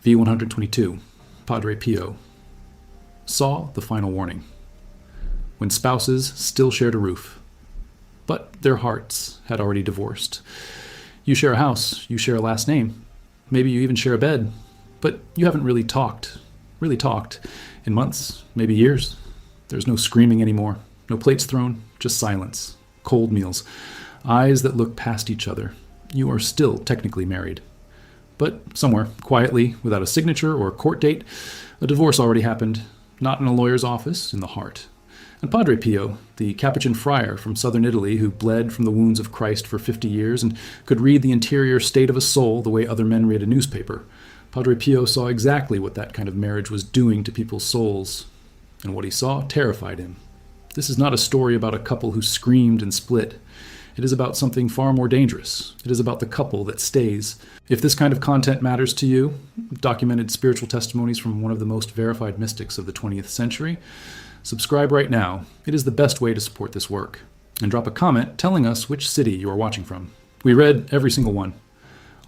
V122, Padre Pio. Saw the final warning. When spouses still shared a roof, but their hearts had already divorced. You share a house, you share a last name, maybe you even share a bed, but you haven't really talked in months, maybe years. There's no screaming anymore, no plates thrown, just silence, cold meals, eyes that look past each other. You are still technically married. But somewhere, quietly, without a signature or a court date, a divorce already happened, not in a lawyer's office, in the heart. And Padre Pio, the Capuchin friar from southern Italy who bled from the wounds of Christ for 50 years and could read the interior state of a soul the way other men read a newspaper, Padre Pio saw exactly what that kind of marriage was doing to people's souls. And what he saw terrified him. This is not a story about a couple who screamed and split. It is about something far more dangerous. It is about the couple that stays. If this kind of content matters to you, documented spiritual testimonies from one of the most verified mystics of the 20th century, subscribe right now. It is the best way to support this work. And drop a comment telling us which city you are watching from. We read every single one.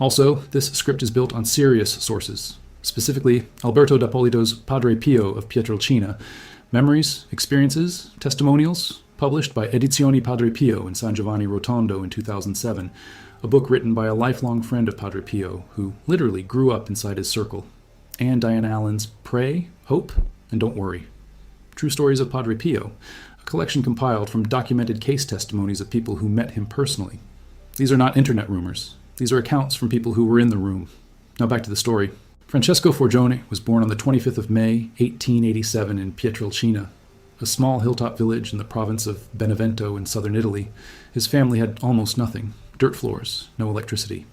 Also, this script is built on serious sources, specifically Alberto d'Appolito's Padre Pio of Pietrelcina, memories, experiences, testimonials, published by Edizioni Padre Pio in San Giovanni Rotondo in 2007, a book written by a lifelong friend of Padre Pio who literally grew up inside his circle, and Diane Allen's Pray, Hope, and Don't Worry. True Stories of Padre Pio, a collection compiled from documented case testimonies of people who met him personally. These are not internet rumors. These are accounts from people who were in the room. Now back to the story. Francesco Forgione was born on the 25th of May, 1887 in Pietrelcina, a small hilltop village in the province of Benevento in southern Italy. His family had almost nothing, dirt floors, no electricity.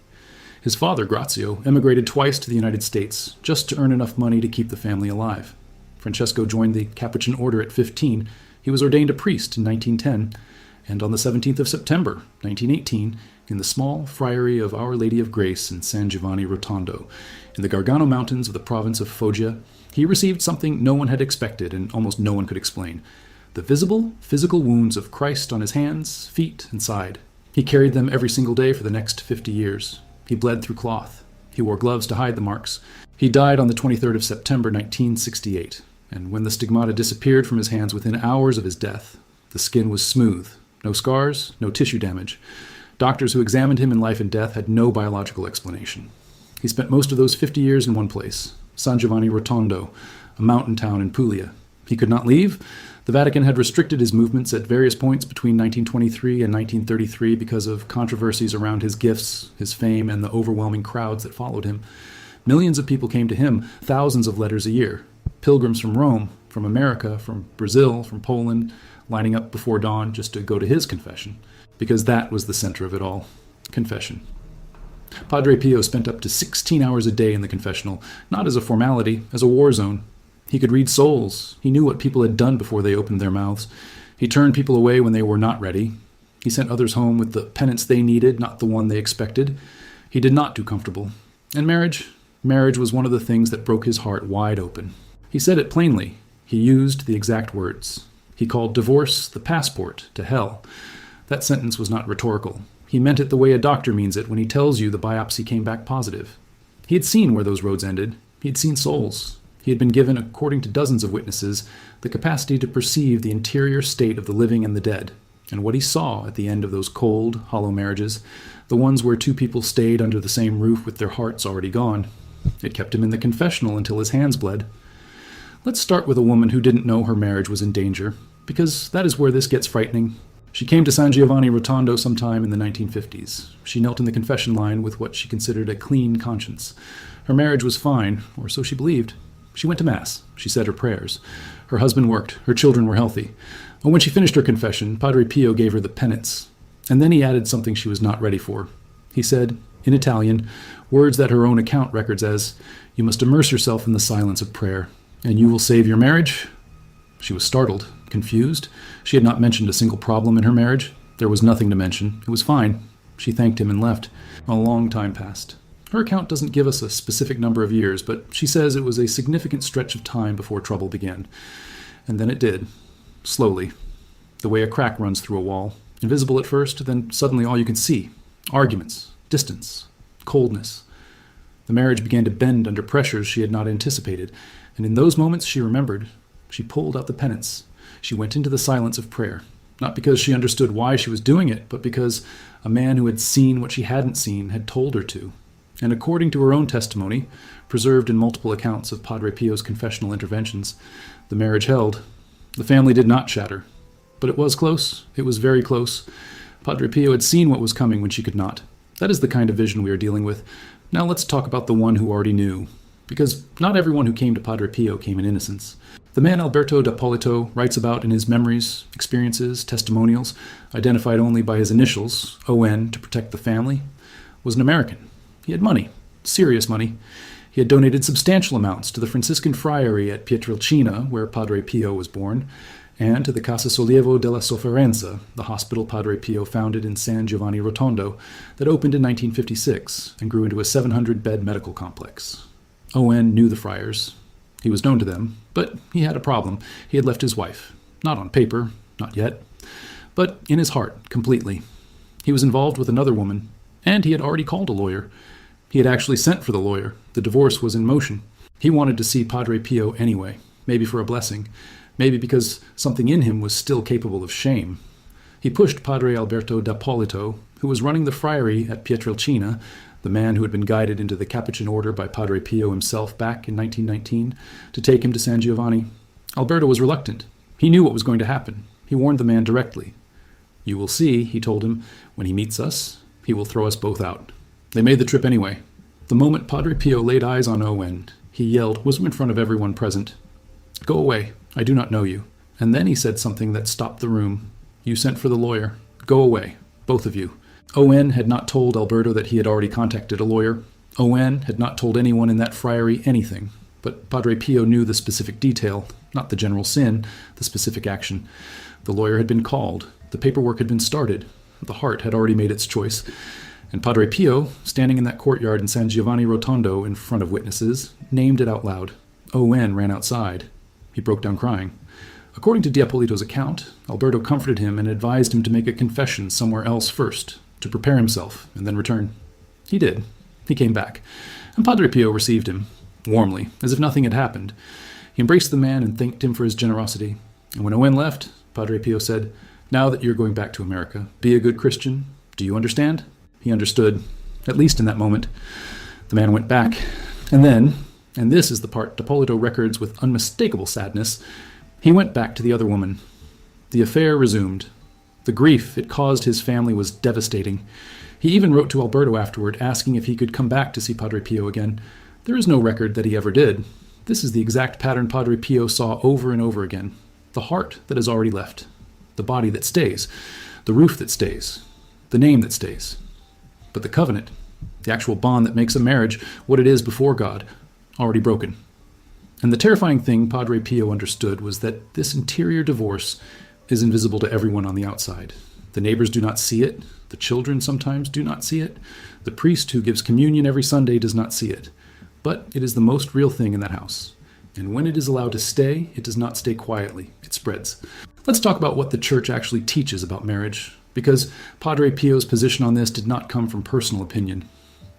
His father, Grazio, emigrated twice to the United States just to earn enough money to keep the family alive. Francesco joined the Capuchin order at 15. He was ordained a priest in 1910, and on the 17th of September, 1918, in the small friary of Our Lady of Grace in San Giovanni Rotondo, in the Gargano Mountains of the province of Foggia, he received something no one had expected and almost no one could explain: the visible, physical wounds of Christ on his hands, feet, and side. He carried them every single day for the next 50 years. He bled through cloth. He wore gloves to hide the marks. He died on the 23rd of September, 1968, and when the stigmata disappeared from his hands within hours of his death, the skin was smooth, no scars, no tissue damage. Doctors who examined him in life and death had no biological explanation. He spent most of those 50 years in one place, San Giovanni Rotondo, a mountain town in Puglia. He could not leave. The Vatican had restricted his movements at various points between 1923 and 1933 because of controversies around his gifts, his fame, and the overwhelming crowds that followed him. Millions of people came to him, thousands of letters a year. Pilgrims from Rome, from America, from Brazil, from Poland, lining up before dawn just to go to his confession, because that was the center of it all, confession. Padre Pio spent up to 16 hours a day in the confessional, not as a formality, as a war zone. He could read souls. He knew what people had done before they opened their mouths. He turned people away when they were not ready. He sent others home with the penance they needed, not the one they expected. He did not do comfortable. And marriage was one of the things that broke his heart wide open. He said it plainly. He used the exact words. He called divorce the passport to hell. That sentence was not rhetorical. He meant it the way a doctor means it when he tells you the biopsy came back positive. He had seen where those roads ended. He had seen souls. He had been given, according to dozens of witnesses, the capacity to perceive the interior state of the living and the dead. And what he saw at the end of those cold, hollow marriages, the ones where two people stayed under the same roof with their hearts already gone, it kept him in the confessional until his hands bled. Let's start with a woman who didn't know her marriage was in danger, because that is where this gets frightening. She came to San Giovanni Rotondo sometime in the 1950s. She knelt in the confession line with what she considered a clean conscience. Her marriage was fine, or so she believed. She went to Mass. She said her prayers. Her husband worked. Her children were healthy. And when she finished her confession, Padre Pio gave her the penance. And then he added something she was not ready for. He said, in Italian, words that her own account records as, "You must immerse yourself in the silence of prayer, and you will save your marriage." She was startled, confused. She had not mentioned a single problem in her marriage. There was nothing to mention. It was fine. She thanked him and left. A long time passed. Her account doesn't give us a specific number of years, but she says it was a significant stretch of time before trouble began. And then it did. Slowly. The way a crack runs through a wall. Invisible at first, then suddenly all you can see. Arguments. Distance. Coldness. The marriage began to bend under pressures she had not anticipated, and in those moments she remembered. She pulled out the penance. She went into the silence of prayer, not because she understood why she was doing it, but because a man who had seen what she hadn't seen had told her to. And according to her own testimony, preserved in multiple accounts of Padre Pio's confessional interventions, the marriage held. The family did not shatter. But it was close. It was very close. Padre Pio had seen what was coming when she could not. That is the kind of vision we are dealing with. Now let's talk about the one who already knew. Because not everyone who came to Padre Pio came in innocence. The man Alberto d'Appolito writes about in his memories, experiences, testimonials, identified only by his initials, ON, to protect the family, was an American. He had money, serious money. He had donated substantial amounts to the Franciscan friary at Pietrelcina, where Padre Pio was born, and to the Casa Sollievo della Sofferenza, the hospital Padre Pio founded in San Giovanni Rotondo that opened in 1956 and grew into a 700-bed medical complex. Owen knew the friars. He was known to them, but he had a problem. He had left his wife. Not on paper, not yet, but in his heart, completely. He was involved with another woman, and he had already called a lawyer. He had actually sent for the lawyer. The divorce was in motion. He wanted to see Padre Pio anyway, maybe for a blessing, maybe because something in him was still capable of shame. He pushed Padre Alberto d'Appolito, who was running the friary at Pietrelcina, the man who had been guided into the Capuchin order by Padre Pio himself back in 1919, to take him to San Giovanni. Alberto was reluctant. He knew what was going to happen. He warned the man directly. "You will see," he told him, "when he meets us, he will throw us both out." They made the trip anyway. The moment Padre Pio laid eyes on Owen, he yelled, was in front of everyone present, "Go away, I do not know you." And then he said something that stopped the room. "You sent for the lawyer. Go away, both of you." Owen had not told Alberto that he had already contacted a lawyer. Owen had not told anyone in that friary anything. But Padre Pio knew the specific detail, not the general sin, the specific action. The lawyer had been called. The paperwork had been started. The heart had already made its choice. And Padre Pio, standing in that courtyard in San Giovanni Rotondo in front of witnesses, named it out loud. Owen ran outside. He broke down crying. According to D'Appolito's account, Alberto comforted him and advised him to make a confession somewhere else first, to prepare himself, and then return. He did. He came back. And Padre Pio received him, warmly, as if nothing had happened. He embraced the man and thanked him for his generosity. And when Owen left, Padre Pio said, "Now that you're going back to America, be a good Christian. Do you understand?" He understood, at least in that moment. The man went back. And then, and this is the part D'Appolito records with unmistakable sadness, he went back to the other woman. The affair resumed. The grief it caused his family was devastating. He even wrote to Alberto afterward, asking if he could come back to see Padre Pio again. There is no record that he ever did. This is the exact pattern Padre Pio saw over and over again. The heart that has already left. The body that stays. The roof that stays. The name that stays. But the covenant, the actual bond that makes a marriage what it is before God, already broken. And the terrifying thing Padre Pio understood was that this interior divorce is invisible to everyone on the outside. The neighbors do not see it. The children sometimes do not see it. The priest who gives communion every Sunday does not see it. But it is the most real thing in that house. And when it is allowed to stay, it does not stay quietly. It spreads. Let's talk about what the Church actually teaches about marriage, because Padre Pio's position on this did not come from personal opinion.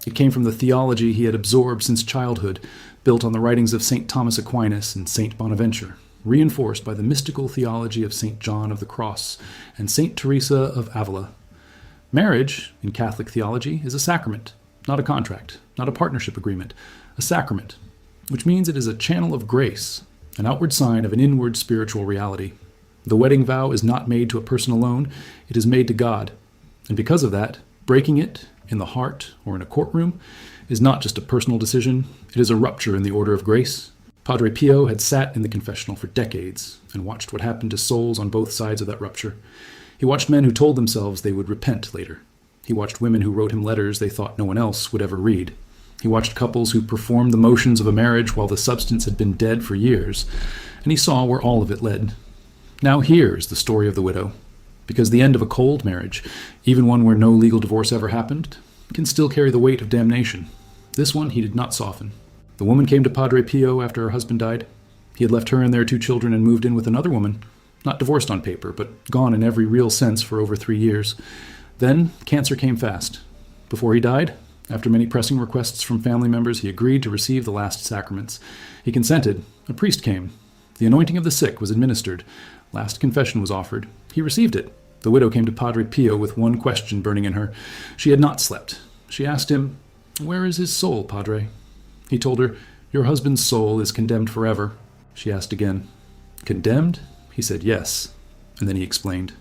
It came from the theology he had absorbed since childhood, built on the writings of St. Thomas Aquinas and St. Bonaventure, reinforced by the mystical theology of St. John of the Cross and St. Teresa of Avila. Marriage, in Catholic theology, is a sacrament, not a contract, not a partnership agreement, a sacrament, which means it is a channel of grace, an outward sign of an inward spiritual reality. The wedding vow is not made to a person alone, it is made to God. And because of that, breaking it in the heart or in a courtroom is not just a personal decision, it is a rupture in the order of grace. Padre Pio had sat in the confessional for decades and watched what happened to souls on both sides of that rupture. He watched men who told themselves they would repent later. He watched women who wrote him letters they thought no one else would ever read. He watched couples who performed the motions of a marriage while the substance had been dead for years, and he saw where all of it led. Now here's the story of the widow, because the end of a cold marriage, even one where no legal divorce ever happened, can still carry the weight of damnation. This one he did not soften. The woman came to Padre Pio after her husband died. He had left her and their 2 children and moved in with another woman, not divorced on paper, but gone in every real sense for over 3 years. Then cancer came fast. Before he died, After many pressing requests from family members, he agreed to receive the last sacraments. He consented. A priest came. The anointing of the sick was administered. Last confession was offered. He received it. The widow came to Padre Pio with one question burning in her. She had not slept. She asked him, "Where is his soul, Padre?" He told her, "Your husband's soul is condemned forever." She asked again, "Condemned?" He said, "Yes." And then he explained.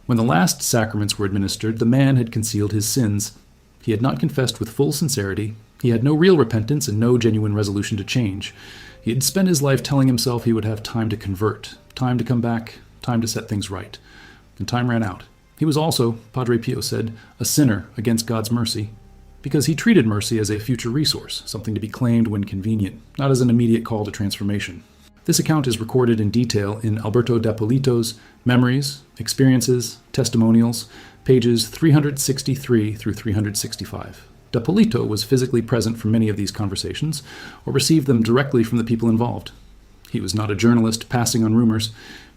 When the last sacraments were administered, the man had concealed his sins. He had not confessed with full sincerity. He had no real repentance and no genuine resolution to change. He had spent his life telling himself he would have time to convert, time to come back, time to set things right. And time ran out. He was also, Padre Pio said, a sinner against God's mercy, because he treated mercy as a future resource, something to be claimed when convenient, not as an immediate call to transformation. This account is recorded in detail in Alberto D'Appolito's Memories, Experiences, Testimonials, pages 363 through 365. D'Appolito was physically present for many of these conversations, or received them directly from the people involved. He was not a journalist passing on rumors.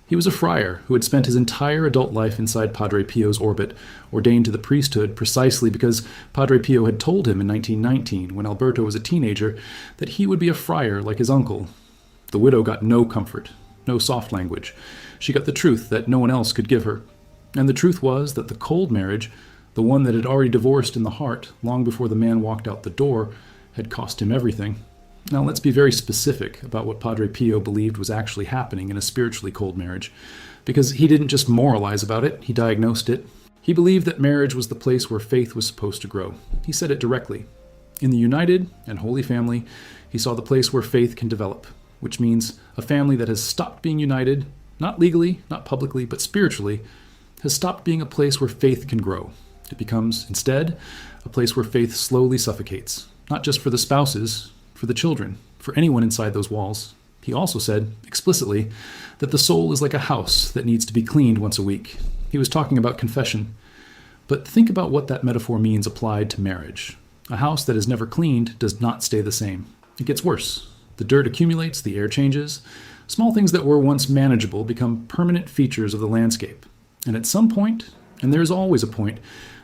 He was a friar who had spent his entire adult life inside Padre Pio's orbit, ordained to the priesthood precisely because Padre Pio had told him in 1919, when Alberto was a teenager, that he would be a friar like his uncle. The widow got no comfort, no soft language. She got the truth that no one else could give her. And the truth was that the cold marriage, the one that had already divorced in the heart long before the man walked out the door, had cost him everything. Now let's be very specific about what Padre Pio believed was actually happening in a spiritually cold marriage, because he didn't just moralize about it, he diagnosed it. He believed that marriage was the place where faith was supposed to grow. He said it directly. In the united and holy family, he saw the place where faith can develop, which means a family that has stopped being united, not legally, not publicly, but spiritually, has stopped being a place where faith can grow. It becomes, instead, a place where faith slowly suffocates, not just for the spouses, for the children, for anyone inside those walls. He also said, explicitly, that the soul is like a house that needs to be cleaned once a week. He was talking about confession. But think about what that metaphor means applied to marriage. A house that is never cleaned does not stay the same. It gets worse. The dirt accumulates, the air changes. Small things that were once manageable become permanent features of the landscape. And at some point, and there is always a point,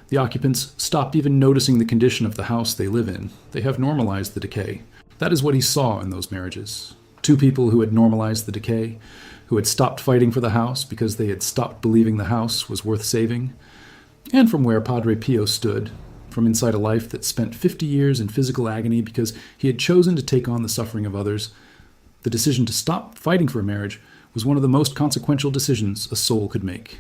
the occupants stop even noticing the condition of the house they live in. They have normalized the decay. That is what he saw in those marriages. Two people who had normalized the decay, who had stopped fighting for the house because they had stopped believing the house was worth saving. And from where Padre Pio stood, from inside a life that spent 50 years in physical agony because he had chosen to take on the suffering of others, the decision to stop fighting for a marriage was one of the most consequential decisions a soul could make.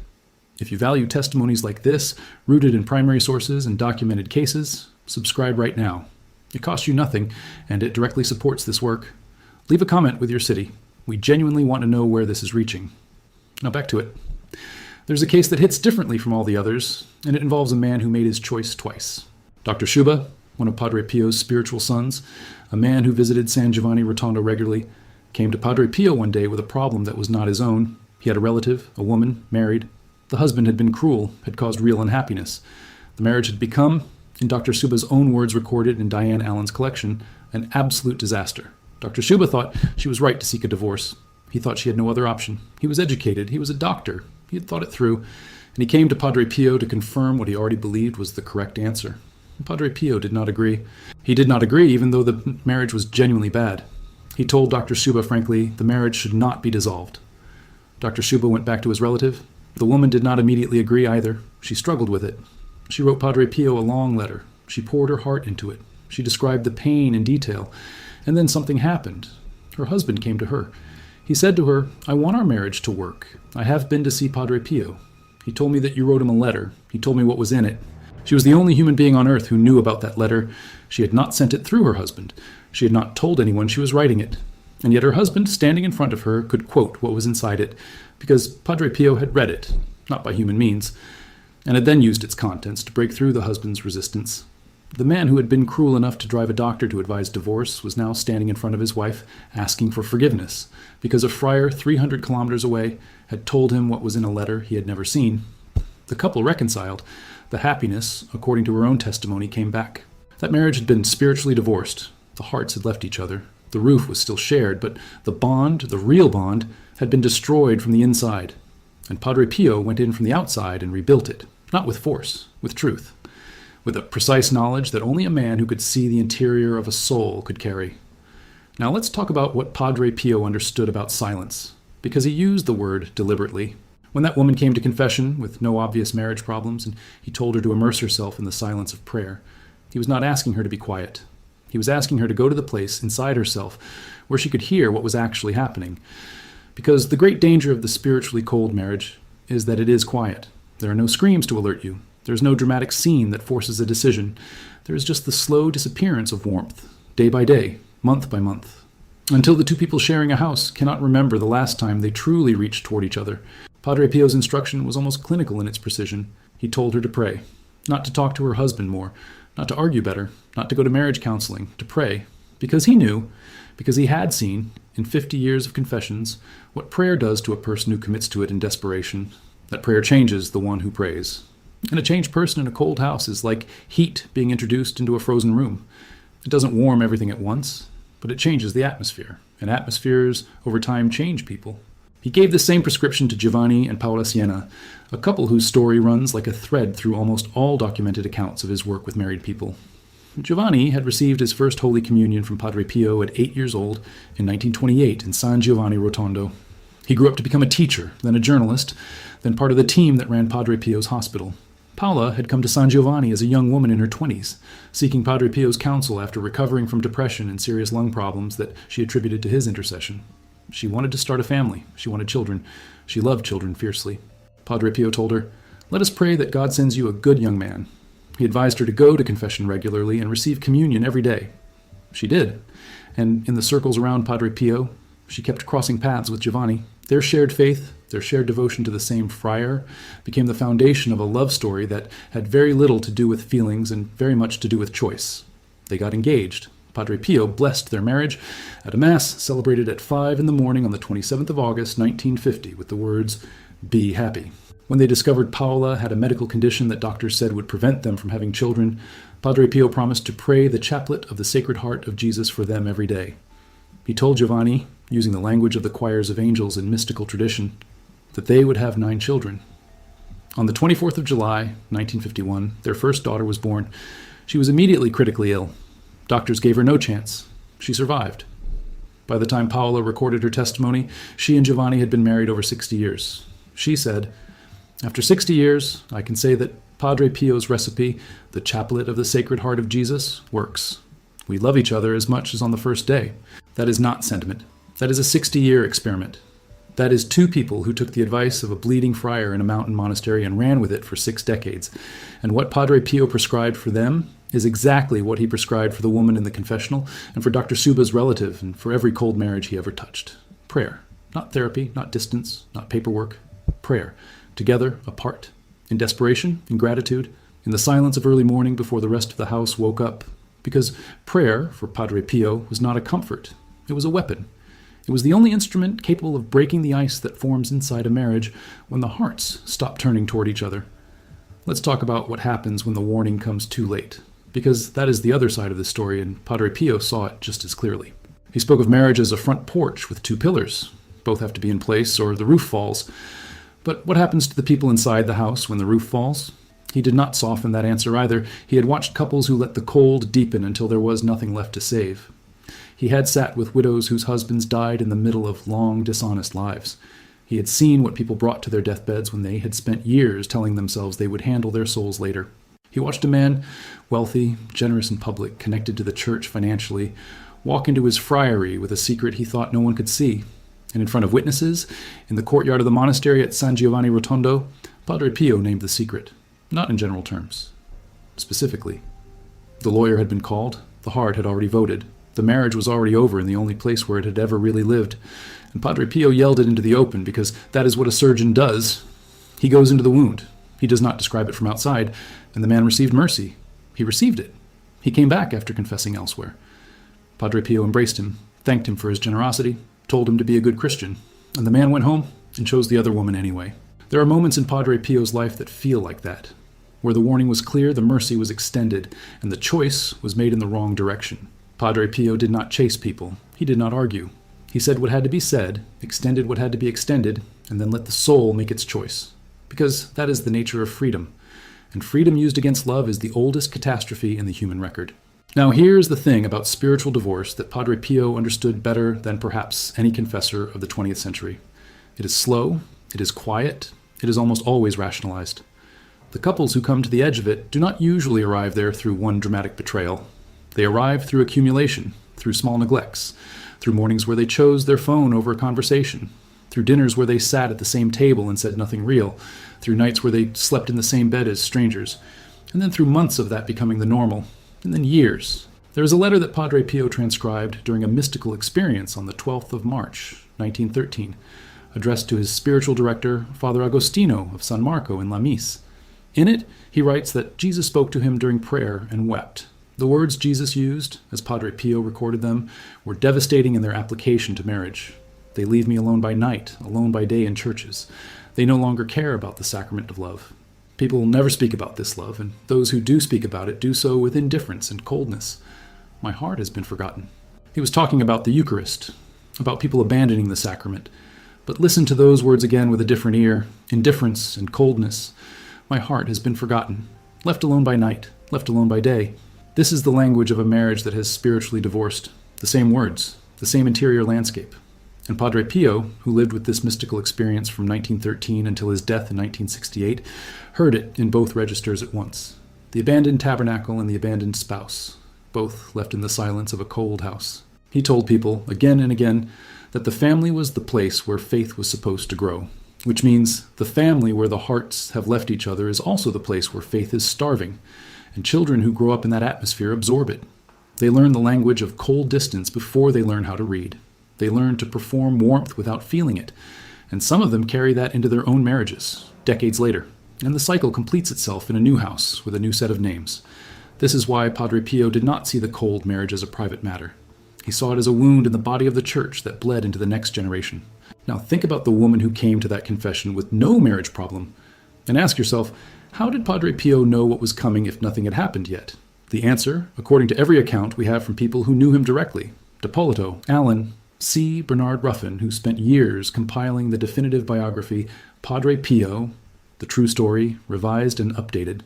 If you value testimonies like this, rooted in primary sources and documented cases, subscribe right now. It costs you nothing, and it directly supports this work. Leave a comment with your city. We genuinely want to know where this is reaching. Now back to it. There's a case that hits differently from all the others, and it involves a man who made his choice twice. Dr. Schuba, one of Padre Pio's spiritual sons, a man who visited San Giovanni Rotondo regularly, came to Padre Pio one day with a problem that was not his own. He had a relative, a woman, married. The husband had been cruel, had caused real unhappiness. The marriage had become, in Dr. Schuba's own words recorded in Diane Allen's collection, an absolute disaster. Dr. Schuba thought she was right to seek a divorce. He thought she had no other option. He was educated. He was a doctor. He had thought it through. And he came to Padre Pio to confirm what he already believed was the correct answer. And Padre Pio did not agree. He did not agree even though the marriage was genuinely bad. He told Dr. Schuba, frankly, the marriage should not be dissolved. Dr. Schuba went back to his relative. The woman did not immediately agree either. She struggled with it. She wrote Padre Pio a long letter. She poured her heart into it. She described the pain in detail. And then something happened. Her husband came to her. He said to her, "I want our marriage to work. I have been to see Padre Pio. He told me that you wrote him a letter. He told me what was in it." She was the only human being on earth who knew about that letter. She had not sent it through her husband. She had not told anyone she was writing it. And yet her husband, standing in front of her, could quote what was inside it, because Padre Pio had read it, not by human means, and had then used its contents to break through the husband's resistance. The man who had been cruel enough to drive a doctor to advise divorce was now standing in front of his wife, asking for forgiveness, because a friar 300 kilometers away had told him what was in a letter he had never seen. The couple reconciled. The happiness, according to her own testimony, came back. That marriage had been spiritually divorced. The hearts had left each other. The roof was still shared, but the bond, the real bond, had been destroyed from the inside. And Padre Pio went in from the outside and rebuilt it, not with force, with truth. with a precise knowledge that only a man who could see the interior of a soul could carry. Now let's talk about what Padre Pio understood about silence, because he used the word deliberately. When that woman came to confession with no obvious marriage problems, and he told her to immerse herself in the silence of prayer, he was not asking her to be quiet. He was asking her to go to the place inside herself where she could hear what was actually happening. Because the great danger of the spiritually cold marriage is that it is quiet. There are no screams to alert you. There is no dramatic scene that forces a decision. There is just the slow disappearance of warmth, day by day, month by month, until the two people sharing a house cannot remember the last time they truly reached toward each other. Padre Pio's instruction was almost clinical in its precision. He told her to pray, not to talk to her husband more, not to argue better, not to go to marriage counseling, to pray, because he knew, because he had seen, in 50 years of confessions, what prayer does to a person who commits to it in desperation, that prayer changes the one who prays. And a changed person in a cold house is like heat being introduced into a frozen room. It doesn't warm everything at once, but it changes the atmosphere, and atmospheres over time change people. He gave the same prescription to Giovanni and Paola Siena, a couple whose story runs like a thread through almost all documented accounts of his work with married people. Giovanni had received his first Holy Communion from Padre Pio at 8 years old in 1928 in San Giovanni Rotondo. He grew up to become a teacher, then a journalist, then part of the team that ran Padre Pio's hospital. Paola had come to San Giovanni as a young woman in her 20s, seeking Padre Pio's counsel after recovering from depression and serious lung problems that she attributed to his intercession. She wanted to start a family. She wanted children. She loved children fiercely. Padre Pio told her, "Let us pray that God sends you a good young man." He advised her to go to confession regularly and receive communion every day. She did, and in the circles around Padre Pio, she kept crossing paths with Giovanni. Their shared faith, their shared devotion to the same friar, became the foundation of a love story that had very little to do with feelings and very much to do with choice. They got engaged. Padre Pio blessed their marriage at a Mass celebrated at 5 in the morning on the 27th of August, 1950, with the words, "Be happy." When they discovered Paola had a medical condition that doctors said would prevent them from having children, Padre Pio promised to pray the chaplet of the Sacred Heart of Jesus for them every day. He told Giovanni, using the language of the choirs of angels in mystical tradition, that they would have 9 children. On the 24th of July, 1951, their first daughter was born. She was immediately critically ill. Doctors gave her no chance. She survived. By the time Paola recorded her testimony, she and Giovanni had been married over 60 years. She said, "After 60 years, I can say that Padre Pio's recipe, the chaplet of the Sacred Heart of Jesus, works. We love each other as much as on the first day." That is not sentiment. That is a 60-year experiment. That is 2 people who took the advice of a bleeding friar in a mountain monastery and ran with it for 6 decades. And what Padre Pio prescribed for them is exactly what he prescribed for the woman in the confessional and for Dr. Suba's relative and for every cold marriage he ever touched. Prayer. Not therapy, not distance, not paperwork. Prayer. Together, apart. In desperation, in gratitude, in the silence of early morning before the rest of the house woke up. Because prayer, for Padre Pio, was not a comfort. It was a weapon. It was the only instrument capable of breaking the ice that forms inside a marriage when the hearts stop turning toward each other. Let's talk about what happens when the warning comes too late, because that is the other side of the story, and Padre Pio saw it just as clearly. He spoke of marriage as a front porch with 2 pillars. Both have to be in place or the roof falls. But what happens to the people inside the house when the roof falls? He did not soften that answer either. He had watched couples who let the cold deepen until there was nothing left to save. He had sat with widows whose husbands died in the middle of long, dishonest lives. He had seen what people brought to their deathbeds when they had spent years telling themselves they would handle their souls later. He watched a man, wealthy, generous in public, connected to the church financially, walk into his friary with a secret he thought no one could see. And in front of witnesses, in the courtyard of the monastery at San Giovanni Rotondo, Padre Pio named the secret, not in general terms. Specifically, the lawyer had been called, the heart had already voted, the marriage was already over in the only place where it had ever really lived, and Padre Pio yelled it into the open because that is what a surgeon does. He goes into the wound. He does not describe it from outside, and the man received mercy. He received it. He came back after confessing elsewhere. Padre Pio embraced him, thanked him for his generosity, told him to be a good Christian, and the man went home and chose the other woman anyway. There are moments in Padre Pio's life that feel like that, where the warning was clear, the mercy was extended, and the choice was made in the wrong direction. Padre Pio did not chase people. He did not argue. He said what had to be said, extended what had to be extended, and then let the soul make its choice. Because that is the nature of freedom. and freedom used against love is the oldest catastrophe in the human record. Now here's the thing about spiritual divorce that Padre Pio understood better than perhaps any confessor of the 20th century. It is slow, it is quiet, it is almost always rationalized. The couples who come to the edge of it do not usually arrive there through one dramatic betrayal. They arrive through accumulation, through small neglects, through mornings where they chose their phone over a conversation, through dinners where they sat at the same table and said nothing real, through nights where they slept in the same bed as strangers, and then through months of that becoming the normal, and then years. There is a letter that Padre Pio transcribed during a mystical experience on the 12th of March, 1913, addressed to his spiritual director, Father Agostino of San Marco in La Mise. In it, he writes that Jesus spoke to him during prayer and wept. The words Jesus used, as Padre Pio recorded them, were devastating in their application to marriage. They leave me alone by night, alone by day in churches. They no longer care about the sacrament of love. People will never speak about this love, and those who do speak about it do so with indifference and coldness. My heart has been forgotten. He was talking about the Eucharist, about people abandoning the sacrament. But listen to those words again with a different ear. Indifference and coldness. My heart has been forgotten. Left alone by night, left alone by day. This is the language of a marriage that has spiritually divorced. The same words, the same interior landscape. And Padre Pio, who lived with this mystical experience from 1913 until his death in 1968, heard it in both registers at once. The abandoned tabernacle and the abandoned spouse, both left in the silence of a cold house. He told people, again and again, that the family was the place where faith was supposed to grow, which means the family where the hearts have left each other is also the place where faith is starving, and children who grow up in that atmosphere absorb it. They learn the language of cold distance before they learn how to read. They learn to perform warmth without feeling it, and some of them carry that into their own marriages, decades later. And the cycle completes itself in a new house with a new set of names. This is why Padre Pio did not see the cold marriage as a private matter. He saw it as a wound in the body of the church that bled into the next generation. Now think about the woman who came to that confession with no marriage problem, and ask yourself, how did Padre Pio know what was coming if nothing had happened yet? The answer, according to every account we have from people who knew him directly, D'Ippolito, Allen, C. Bernard Ruffin, who spent years compiling the definitive biography Padre Pio, the true story, revised and updated.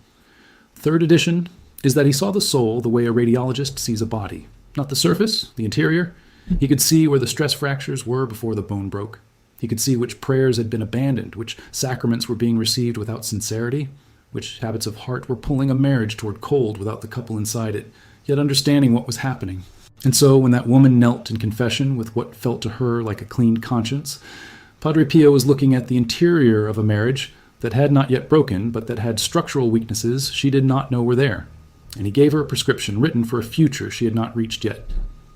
Third edition is that he saw the soul the way a radiologist sees a body. Not the surface, the interior. He could see where the stress fractures were before the bone broke. He could see which prayers had been abandoned, which sacraments were being received without sincerity, which habits of heart were pulling a marriage toward cold without the couple inside it, yet understanding what was happening. And so when that woman knelt in confession with what felt to her like a clean conscience, Padre Pio was looking at the interior of a marriage that had not yet broken, but that had structural weaknesses she did not know were there. And he gave her a prescription written for a future she had not reached yet.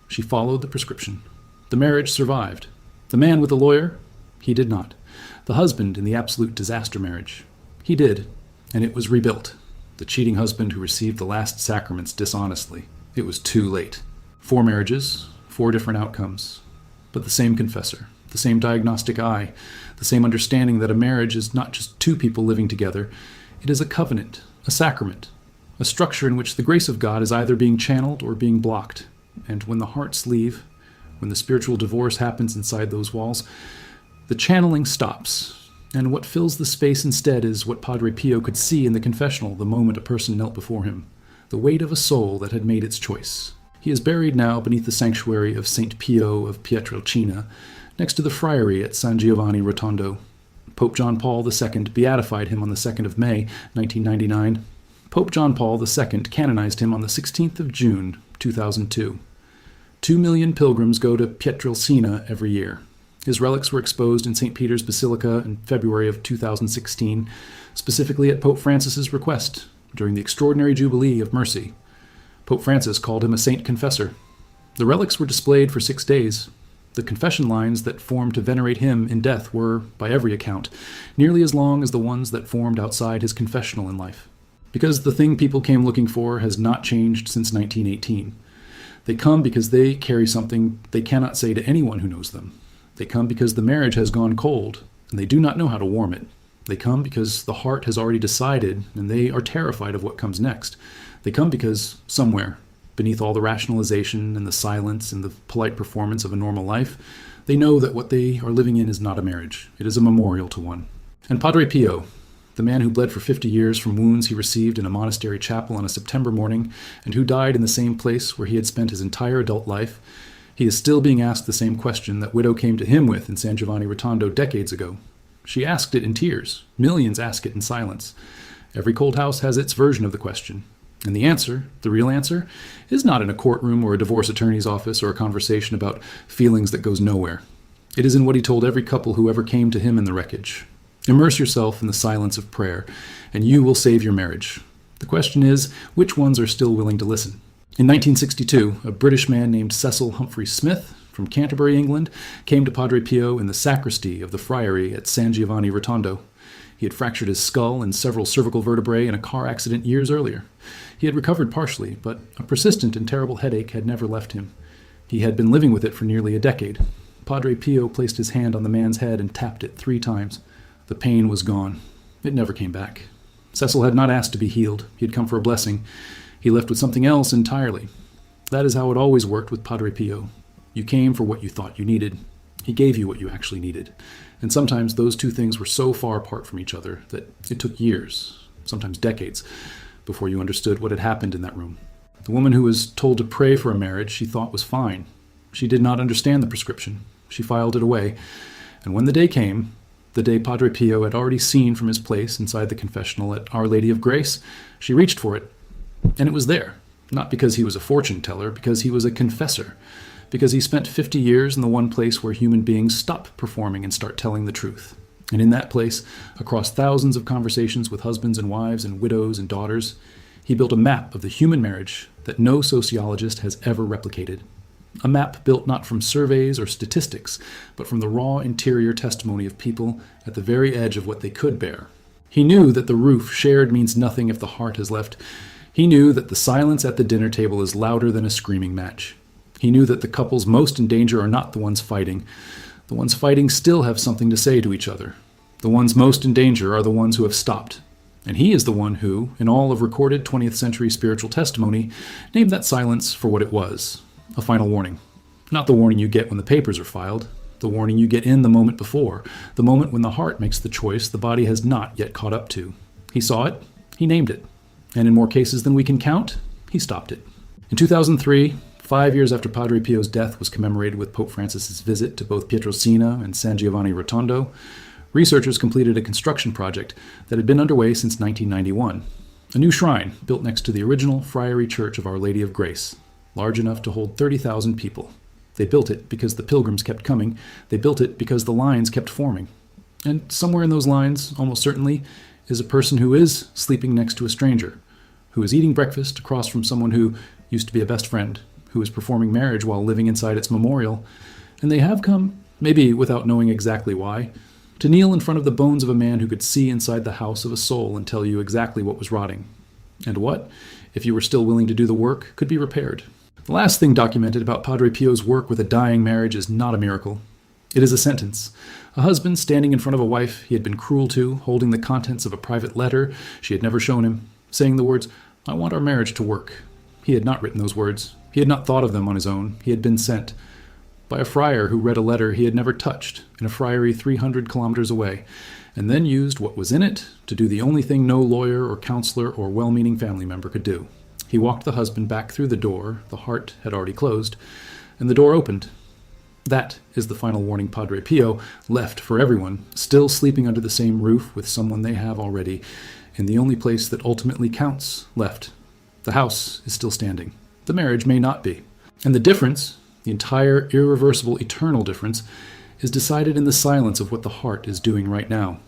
She followed the prescription. The marriage survived. The man with the lawyer? He did not. The husband in the absolute disaster marriage? He did, and it was rebuilt. The cheating husband who received the last sacraments dishonestly. It was too late. 4 marriages, 4 different outcomes, but the same confessor, the same diagnostic eye, the same understanding that a marriage is not just 2 people living together, it is a covenant, a sacrament, a structure in which the grace of God is either being channeled or being blocked. And when the hearts leave, when the spiritual divorce happens inside those walls, the channeling stops, and what fills the space instead is what Padre Pio could see in the confessional the moment a person knelt before him, the weight of a soul that had made its choice. He is buried now beneath the sanctuary of St. Pio of Pietrelcina, next to the friary at San Giovanni Rotondo. Pope John Paul II beatified him on the 2nd of May, 1999. Pope John Paul II canonized him on the 16th of June, 2002. 2 million pilgrims go to Pietrelcina every year. His relics were exposed in St. Peter's Basilica in February of 2016, specifically at Pope Francis's request during the extraordinary Jubilee of Mercy. Pope Francis called him a saint confessor. The relics were displayed for 6 days. The confession lines that formed to venerate him in death were, by every account, nearly as long as the ones that formed outside his confessional in life. Because the thing people came looking for has not changed since 1918. They come because they carry something they cannot say to anyone who knows them. They come because the marriage has gone cold, and they do not know how to warm it. They come because the heart has already decided, and they are terrified of what comes next. They come because somewhere, beneath all the rationalization and the silence and the polite performance of a normal life, they know that what they are living in is not a marriage. It is a memorial to one. And Padre Pio, The man who bled for 50 years from wounds he received in a monastery chapel on a September morning, and who died in the same place where he had spent his entire adult life, he is still being asked the same question that widow came to him with in San Giovanni Rotondo decades ago. She asked it in tears. Millions ask it in silence. Every cold house has its version of the question. And the answer, the real answer, is not in a courtroom or a divorce attorney's office or a conversation about feelings that goes nowhere. It is in what he told every couple who ever came to him in the wreckage. Immerse yourself in the silence of prayer, and you will save your marriage. The question is, which ones are still willing to listen? In 1962, a British man named Cecil Humphrey Smith from Canterbury, England, came to Padre Pio in the sacristy of the friary at San Giovanni Rotondo. He had fractured his skull and several cervical vertebrae in a car accident years earlier. He had recovered partially, but a persistent and terrible headache had never left him. He had been living with it for nearly a decade. Padre Pio placed his hand on the man's head and tapped it 3 times. The pain was gone. It never came back. Cecil had not asked to be healed. He had come for a blessing. He left with something else entirely. That is how it always worked with Padre Pio. You came for what you thought you needed. He gave you what you actually needed. And sometimes those two things were so far apart from each other that it took years, sometimes decades, before you understood what had happened in that room. The woman who was told to pray for a marriage she thought was fine. She did not understand the prescription. She filed it away. And when the day came, the day Padre Pio had already seen from his place inside the confessional at Our Lady of Grace, she reached for it. And it was there. Not because he was a fortune teller, because he was a confessor. Because he spent 50 years in the one place where human beings stop performing and start telling the truth. And in that place, across thousands of conversations with husbands and wives and widows and daughters, he built a map of the human marriage that no sociologist has ever replicated. A map built not from surveys or statistics, but from the raw interior testimony of people at the very edge of what they could bear. He knew that the roof shared means nothing if the heart has left. He knew that the silence at the dinner table is louder than a screaming match. He knew that the couples most in danger are not the ones fighting. The ones fighting still have something to say to each other. The ones most in danger are the ones who have stopped. And he is the one who, in all of recorded 20th century spiritual testimony, named that silence for what it was. A final warning. Not the warning you get when the papers are filed. The warning you get in the moment before. The moment when the heart makes the choice the body has not yet caught up to. He saw it. He named it. And in more cases than we can count, he stopped it. In 2003, 5 years after Padre Pio's death was commemorated with Pope Francis's visit to both Pietrelcina and San Giovanni Rotondo, researchers completed a construction project that had been underway since 1991. A new shrine built next to the original friary church of Our Lady of Grace, large enough to hold 30,000 people. They built it because the pilgrims kept coming. They built it because the lines kept forming. And somewhere in those lines, almost certainly, is a person who is sleeping next to a stranger, who is eating breakfast across from someone who used to be a best friend, who is performing marriage while living inside its memorial. And they have come, maybe without knowing exactly why, to kneel in front of the bones of a man who could see inside the house of a soul and tell you exactly what was rotting. And what, if you were still willing to do the work, could be repaired. The last thing documented about Padre Pio's work with a dying marriage is not a miracle. It is a sentence. A husband standing in front of a wife he had been cruel to, holding the contents of a private letter she had never shown him, saying the words, "I want our marriage to work." He had not written those words. He had not thought of them on his own. He had been sent by a friar who read a letter he had never touched in a friary 300 kilometers away, and then used what was in it to do the only thing no lawyer or counselor or well-meaning family member could do. He walked the husband back through the door. The heart had already closed, and the door opened. That is the final warning Padre Pio left for everyone still sleeping under the same roof with someone they have already, in the only place that ultimately counts left. The house is still standing. The marriage may not be. And the difference, the entire irreversible eternal difference, is decided in the silence of what the heart is doing right now.